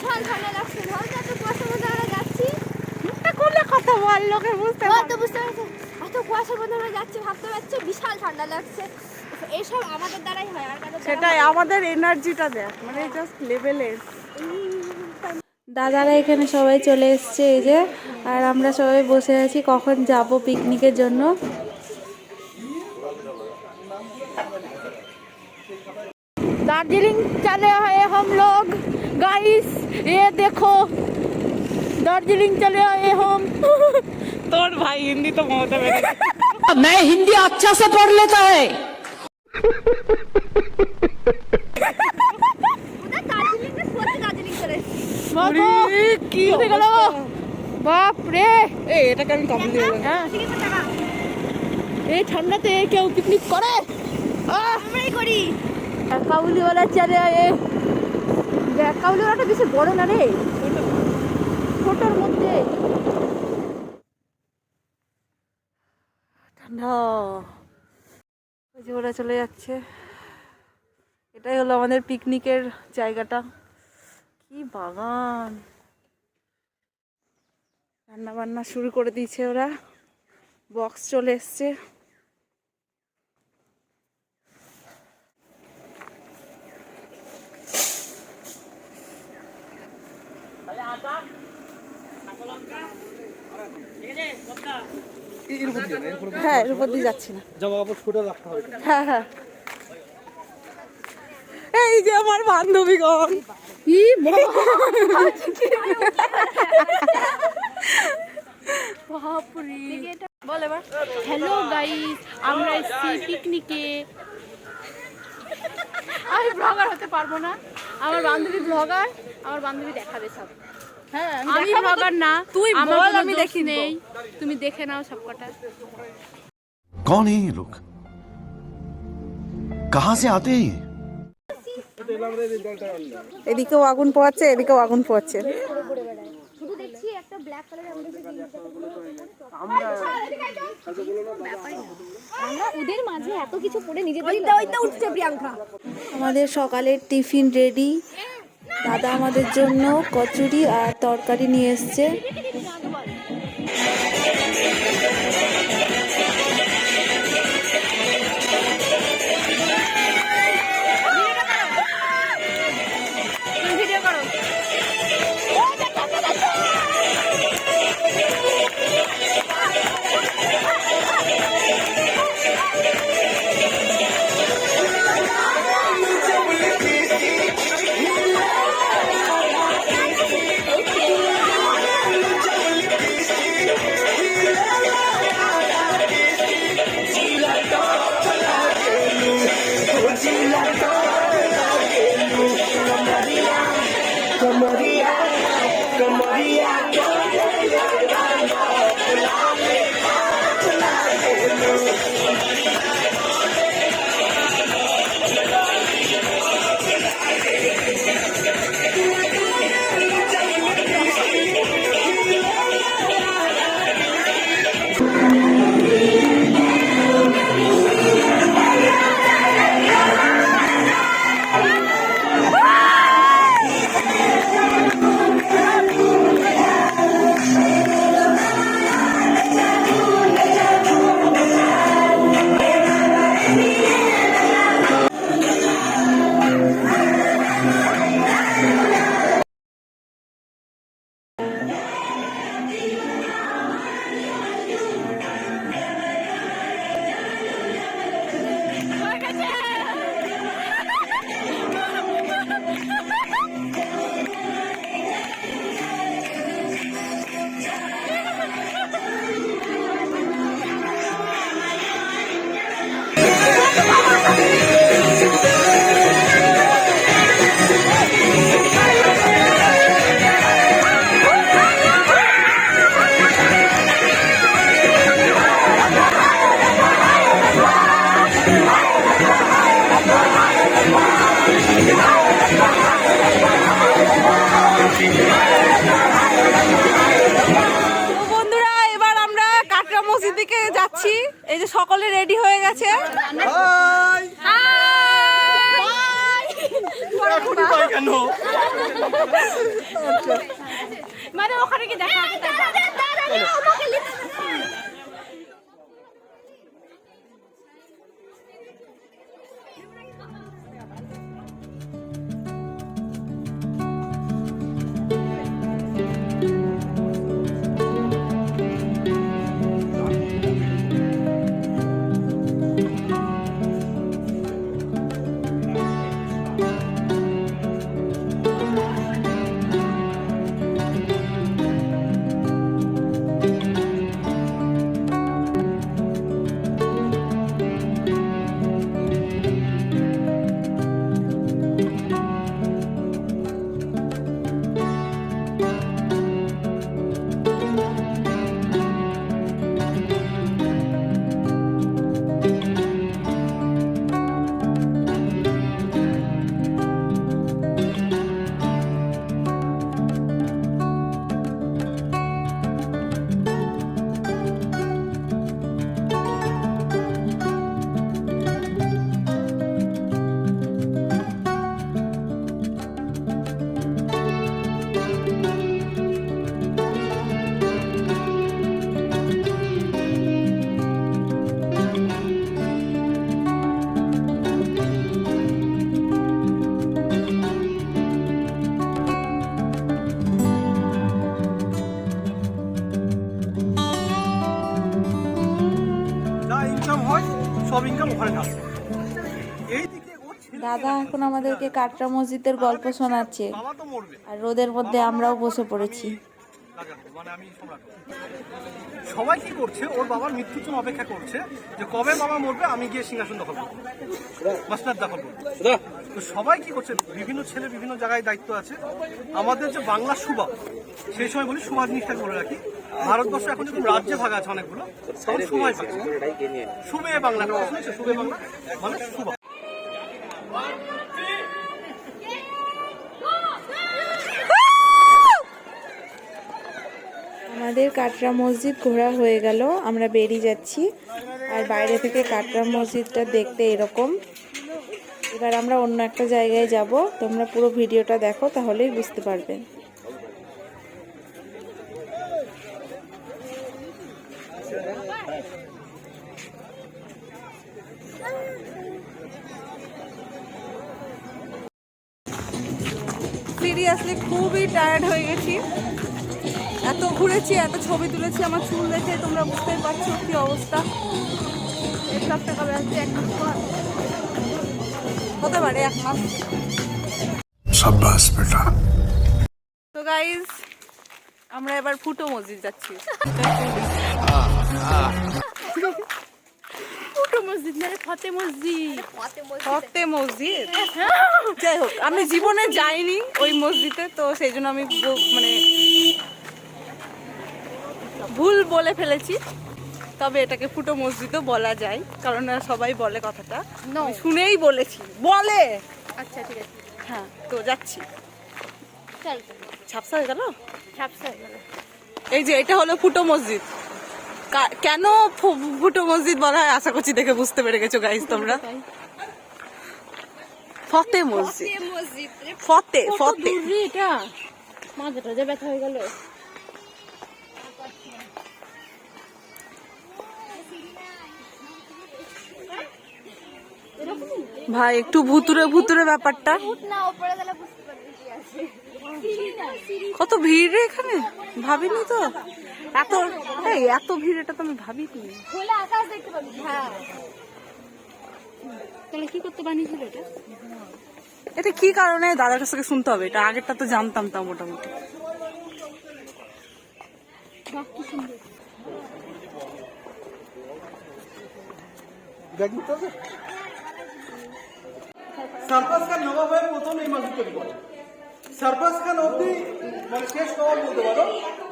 বিশাল ঠান্ডা লাগছে। ধর এত কুয়াশার মধ্যে আমরা যাচ্ছি। মুখটা করলে কথা বল, লোকে বুঝতে তো পারবে। বুঝতে পারছো, এত কুয়াশার মধ্যে আমরা যাচ্ছি, ভাবতে পারছো বিশাল ঠান্ডা লাগছে। এইসব আমাদের দ্বারাই হয়, আর কারোর দ্বারা সেটাই, হয় না। আমাদের এনার্জিটা দেখ, মানে জাস্ট লেভেলের। দাদারা এখানে সবাই চলে এসছে এই যে, আর আমরা সবাই বসে আছি কখন যাব পিকনিকের জন্য। दार्जिलिंग चले आए हम लोग गाइस, ये देखो दार्जिलिंग चले आए हम। तोड़ भाई हिंदी तो बहुत है मेरे। मैं हिंदी अच्छा से पढ़ लेता है। ওটা দার্জিলিং এর পরে দার্জিলিং চলে এসেছি। বাবা কি হয়ে গেল, বাপ রে। এই এটাকে আমি কাবুলি বললাম। হ্যাঁ, ঠিক আছে টাকা এই ঠান্ডাতে কেউ পিকনিক করে? আমরাই করি। কাবুলিওয়ালা চলে আয়ে। দেখ কাবুলিওয়ালাটা বেশি বড় না রে, ছোটোর মধ্যে। ঠান্ডা, ওই যে ওরা চলে যাচ্ছে। এটাই হলো আমাদের পিকনিকের জায়গাটা। কি বাগান, রান্না বান্না শুরু করে দিয়েছে ওরা, বক্স চলে এসছে। হ্যাঁ, এর উপর দিয়ে যাচ্ছি না। হ্যাঁ হ্যাঁ, এই যে আমার বান্ধবীগণ। কি বল এবার। হ্যালো গাইস, আমরা এসেছি পিকনিকে। আমি ব্লগার হতে পারবো না, আমার বান্ধবী ব্লগার, আমার বান্ধবী দেখাবে সব। হ্যাঁ, আমি ব্লগার না, তুই আমার বল, কোনো আমি দোষ দেখি নেই, তুমি দেখে নাও সবকটা। कौन है ये लोग? कहां से आते हैं ये? এদিকেও আগুন পোয়াচ্ছে, এদিকেও আগুন পোয়াচ্ছে। শুধু দেখছি একটা ব্ল্যাক কালারের আমাদের যে আমরা ওদের মাঝে এত কিছু পড়ে নিজেদের উঠছে প্রিয়াঙ্কা। আমাদের সকালের টিফিন রেডি। দাদা আমাদের জন্য কচুরি আর তরকারি নিয়ে এসছে। মানে ওখানে কি দেখা সব ইনকাম ওখানে থাকছে। এইদিকে ওর ছেলে দাদা এখন আমাদেরকে কাটরা মসজিদের গল্প শোনাচ্ছে বাবা তো মরবে, আর রোদের মধ্যে আমরাও বসে পড়েছি। মানে আমি সম্রাট। সবাই কি করছে, ওর বাবার মৃত্যুর জন্য অপেক্ষা করছে যে কবে বাবা মরবে আমি গিয়ে সিংহাসন দখল করবো, মাসনাদ দখল করবো। তো সবাই কি করছে, বিভিন্ন ছেলে বিভিন্ন জায়গায় দায়িত্ব আছে। আমাদের যে বাংলা সুবা, সেই সময় বলি সুবা জিনিসটাকে বলে রাখি, ভারতবর্ষ এখন যখন রাজ্যে ভাগ আছে অনেকগুলো, তখন সময় পাচ্ছে সুবে বাংলা, শুনেছে সুবে বাংলা মানে সুবা। আমাদের কাটরা মসজিদ ঘোরা হয়ে গেল, আমরা বেরিয়ে যাচ্ছি। আর বাইরে থেকে কাটরা মসজিদটা দেখতে এরকম। এবার আমরা অন্য একটা জায়গায় যাব, তোমরা পুরো ভিডিওটা দেখো তাহলেই বুঝতে পারবে। সিরিয়াসলি খুবই টায়ার্ড হয়ে গেছি, এত ঘুরেছি, এত ছবি তুলেছি, আমার চুল দেখে তোমরা বুঝতেই পারছো কি অবস্থা। এই সপ্তাহে কবে আসছে, 1 মাস পর হতে পারে, 1 মাস। शाबाश बेटा। তো গাইজ আমরা এবার ফুটো মসজিদ যাচ্ছি। ফুটো মসজিদ মানে ফতে মসজিদ, ফতে মসজিদ। যাই হোক, আমি জীবনে যাইনি ওই মসজিদে, তো সেই জন্য আমি মানে ভুল বলে ফেলেছি। তবে এটাকে ফুটো মসজিদও বলা যায়, কারণ সবাই বলে কথাটা, আমি শুনেই বলেছি বলে। আচ্ছা ঠিক আছে, হ্যাঁ, তো যাচ্ছি। চল ঝাপসা হয়ে গেল। ঝাপসা হয়ে গেল। এই যে এটা হলো ফুটো মসজিদ। কেন ফুটো মসজিদ বলা হয় আশা করছি দেখে বুঝতে পেরে গেছো গাইস তোমরা। ফতে মসজিদ, ফতে ফতে। এটা মাথাটা যে ব্যথা হয়ে গেল। ভাই একটু ভুতুরে ভুতুরে ব্যাপারটা। না উপরে গেলে বুঝতে পারবি কি আছে। কত ভিড় রে এখানে, ভাবিনি তো এত, এই এত ভিড়, এটা তো আমি ভাবিনি। খোলা আকাশ দেখতে পাবি। হ্যাঁ, তাহলে কি করতে বানিয়েছিল এটা? এটা কি কারণে দাদার কাছ থেকে শুনতে হবে, এটা আগেরটা তো জানতাম তা মোটামুটি। সারফাস খান নবাব হয়ে প্রথম এই মসজিদ তৈরি করে। সারফাস খান অব্দি মানে শেষ নবাব বলতে পারো,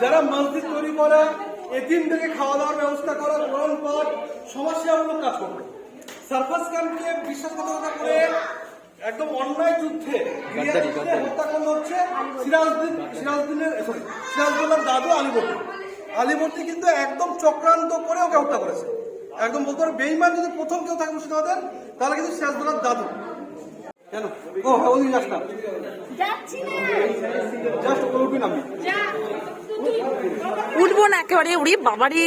যারা মসজিদ তৈরি করা, এতিমদেরকে খাওয়া দাওয়ার ব্যবস্থা করা, কোরআন পাঠ, সমাজসেবামূলক কাজ করবে। সারফাস খানকে বিশ্বাসঘাতকতা করে একদম অন্যায় যুদ্ধে হত্যা করা হচ্ছে সিরাজউদ্দৌলার দাদু আলীবর্দী। আলীবর্দী কিন্তু একদম চক্রান্ত করে ওকে হত্যা করেছে। একদম বলতে পারো বেঈমান যদি প্রথম কেউ থাকে মুর্শিদাবাদের, তাহলে কিন্তু সিরাজউদ্দৌলার দাদু। কেন ও হ্যাঁ ওদিকে যাস না যাচ্ছি না জাস্ট উঠবি না যা তুই উঠবো না একেবারে, উড়ি বাবারে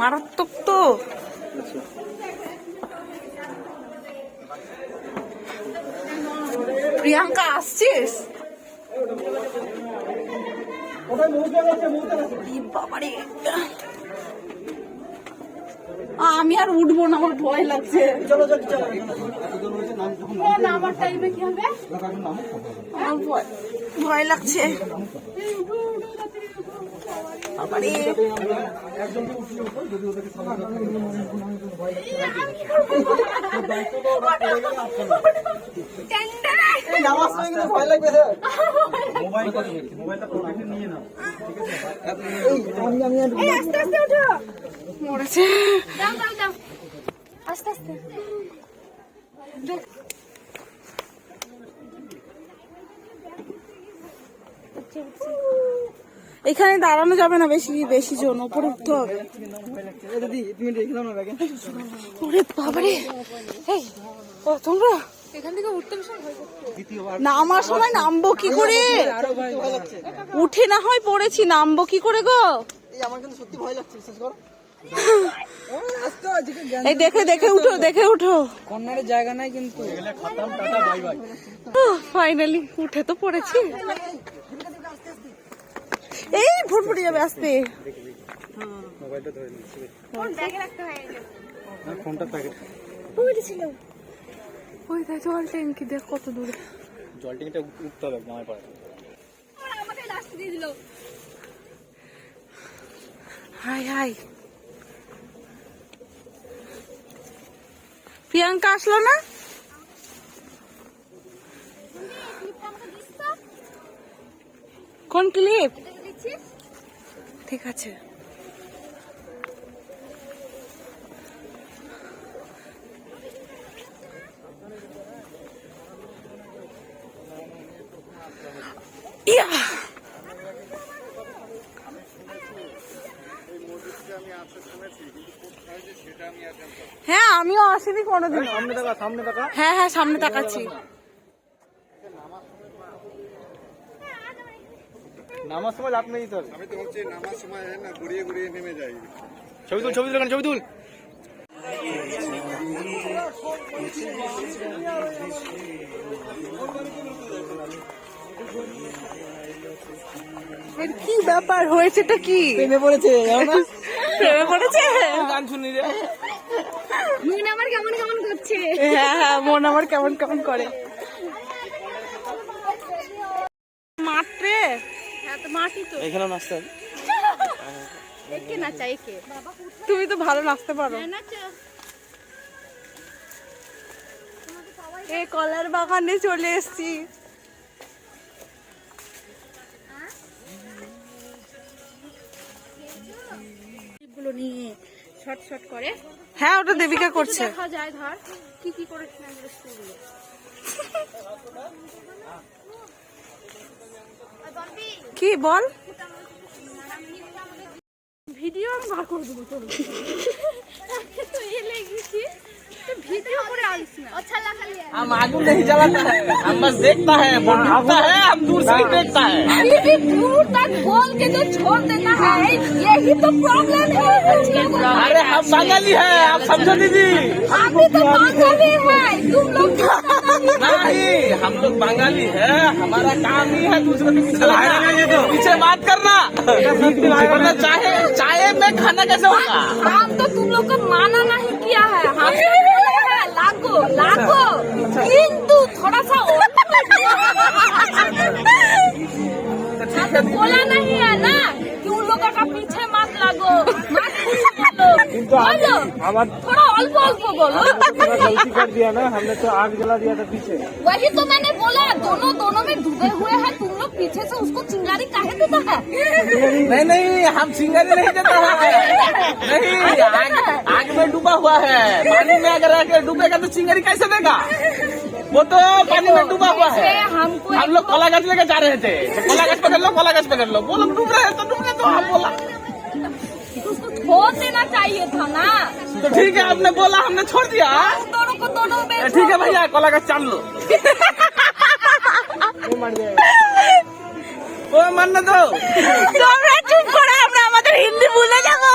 মারাত্মক তো। প্রিয়াঙ্কা আসছিস? উড়ি বাবারে, আমি আর উঠবো না, আমার ভয় লাগছে। আমার টাইমে কি হবে আমার ভয় লাগছে। বাবারে, এই আস্তে আস্তে ওঠো মরেছে। দাও দাও দাও আস্তে আস্তে এখানে দাঁড়ানো যাবে না, বেশি বেশি জন, উপরে উঠতে হবে। ওরে বাবারে, এই ও তোমরা এখান থেকে উঠতে ভীষণ ভয় করছে। নামার সময় নামবো কি করে? উঠে না হয় পড়েছি, নামবো কি করে গো? এই দেখে দেখে উঠো, দেখে উঠো। কর্নারের জায়গা নাই কিন্তু। ফাইনালি উঠে তো পড়েছি। এই ফুটফুটে যাবে আসতে। ফোন ব্যাগে রাখতে হয় ফোনটা প্যাকেট ওইটা ছিল ওই দেখ জল ট্যাঙ্কি, দেখ কত দূরে। জল ট্যাঙ্কিটা উঠতে হবে নামায় পড়ে আমাকে লাস্ট দিয়ে দিল হাই হাই, প্রিয়াঙ্কা আসলো না? কোন ক্লিপ? দিচ্ছিস ঠিক আছে। ইয়া, হ্যাঁ আমিও আসিনি কোনোদিন। সামনে টাকা সামনে টাকা হ্যাঁ হ্যাঁ সামনে তাকাচ্ছি। নামার সময় লাভ নেই তোর আমি তো বলছি নামার সময় না ঘুরিয়ে ঘুরিয়ে নেমে যাই। ছবি তুল ছবি তুল ছবি তুল এর কি ব্যাপার হয়েছেটা কি? প্রেমে পড়েছে প্রেমে পড়েছে? গান শুনি রে। মন আমার কেমন কেমন করছে হ্যাঁ হ্যাঁ, মন আমার কেমন কেমন করে। মাত্রে হ্যাঁ তো মাটি তো এখানে নাচতে একে না চাই কে তুমি তো ভালো নাচতে পারো। নাচো এই কলার বাগানে চলে এসেছি। গুলো নিয়ে শর্ট শর্ট করে হ্যাঁ ওটা দেবিকা করছে। দেখা যায় ধর কি কি করেছিল আমাদের স্কুলে কি বল? ভিডিও আমি বার করে দেবো চলো তো ये लेगी तो वीडियो করে আলিস না अच्छा लगा लिया हम आगू नहीं जलाता है, हम बस देखता है, वो डूबता है, हम दूर से ही देखता है। अभी दूर तक बोल के जो छोड़ देता है यही तो प्रॉब्लम है अरे हम बंगाली है, आप समझो दीदी। अभी तो बंगाली है तुम लोग नहीं, हम लोग बंगाली है, हमारा काम ही है दूसरे के पीछे लगना। पीछे बात करना, वरना चाहे चाय में खाना कैसे होगा? हम तो तुम लोग को माना नहीं किया है हम लागो लागो किंतु थोड़ा सा और हमको बोला नहीं है ना कि उन लोगों का पीछे मत लागो मत बोलो थोड़ा अल्प अल्प बोलो गलती कर दिया ना हमने तो आग जला दिया था पीछे वही तो मैंने बोला दोनों दोनों में डूबे हुए हैं तुम लोग पीछे से उसको चिंगारी काहे देता है नहीं नहीं, हम सिंगरी नहीं देता है। नहीं, आग में डूबा हुआ है, पानी में अगर आके डूबेगा तो चिंगरी कैसे देगा? वो तो पानी में डूबा हुआ है। हमको हम लोग कोला गाछ लेके जा रहे थे, कोला गाछ पकड़ लो, कोला गाछ पकड़ लो। वो लोग डूब रहे हैं तो डूब रहे, तो हम बोला उसको छोड़ देना चाहिए था ना। तो ठीक है, आपने बोला हमने छोड़ दिया। दोनों को दोनों में ठीक है भैया, कला का चाल लो। ও মান্না তো তোমরা চুপ করো, আমরা আমাদের হিন্দি ভুলে যাবো।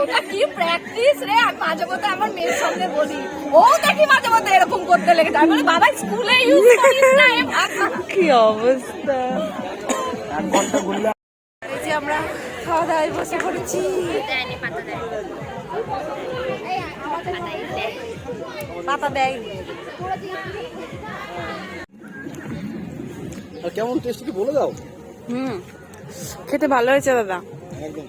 ওটা কি প্র্যাকটিস রে। আর মাঝে মধ্যে আমার মেয়ের সামনে বলি, ও দেখি মাঝে মধ্যে এরকম করতে লেগেছে। আমি বলি বাবা স্কুলে ইউজ করিস না এ ভাষা। কি অবস্থা। এই যে আমরা খাওয়া দাওয়ায় বসে পড়েছি। পাতা দেয়। কেমন টেস্ট কি বলে দাও। খেতে ভালো হয়েছে দাদা। একদম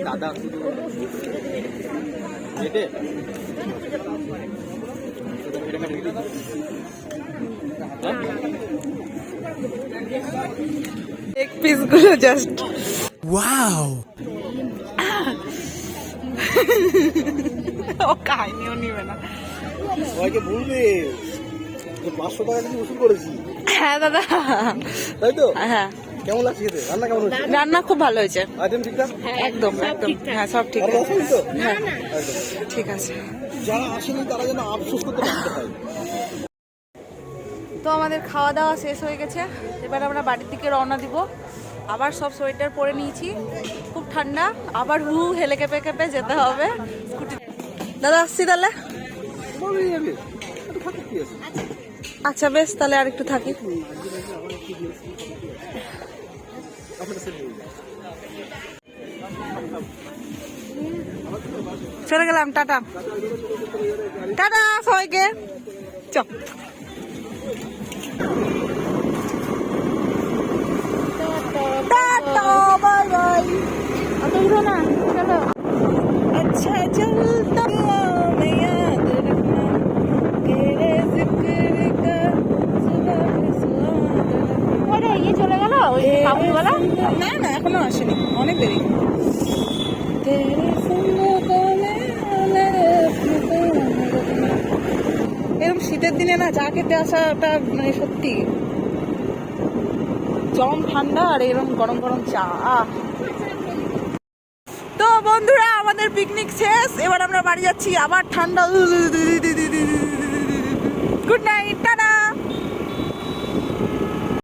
দাদা এক পিস গুলো জাস্ট ও খাইনিও নিবে না। সবাইকে বলবে যে 500 টাকা দিয়ে উসুল করেছি। হ্যাঁ দাদা, তাই তো? হ্যাঁ কেমন লাগছে খেতে? রান্না কেমন হয়েছে? রান্না খুব ভালো হয়েছে। আইটেম ঠিকঠাক? একদম একদম, হ্যাঁ সব ঠিক আর আছে। রসুন তো? হ্যাঁ একদম। ঠিক আছে। যারা আসেনি তারা যেন আফসোস করতে বাধ্য হয়। তো আমাদের খাওয়া দাওয়া শেষ হয়ে গেছে, এবার আমরা বাড়ির দিকে রওনা দিব। আবার সব সোয়েটার পরে নিয়েছি, খুব ঠান্ডা, আবার হেলে কেঁপে কেঁপে যেতে হবে স্কুটি। দাদা আসছি তাহলে। বলেই যাবে, একটু থাকতে কি আছে? আচ্ছা বেশ, তাহলে আর একটু থাকি। চলে গেলাম, টাটা টাটা সবাইকে। চ টাটা বাই বাই। অত ঘুরো না, চলো। अच्छा चलता मैं याद रखना तेरे जिक्र का सुबह सुहाना। ওরে ইয়ে চলে গেল ওই কাবুলওয়ালা। না না, এখনো আসেনি, অনেক দেরি। তেরে সঙ্গ কোলে এরকম শীতের দিনে না চা খেতে আসাটা মানে সত্যি জম ঠান্ডা, আর এরকম গরম গরম চা। তো বন্ধুরা, আমাদের পিকনিক শেষ, এবার আমরা বাড়ি যাচ্ছি। আবার ঠান্ডা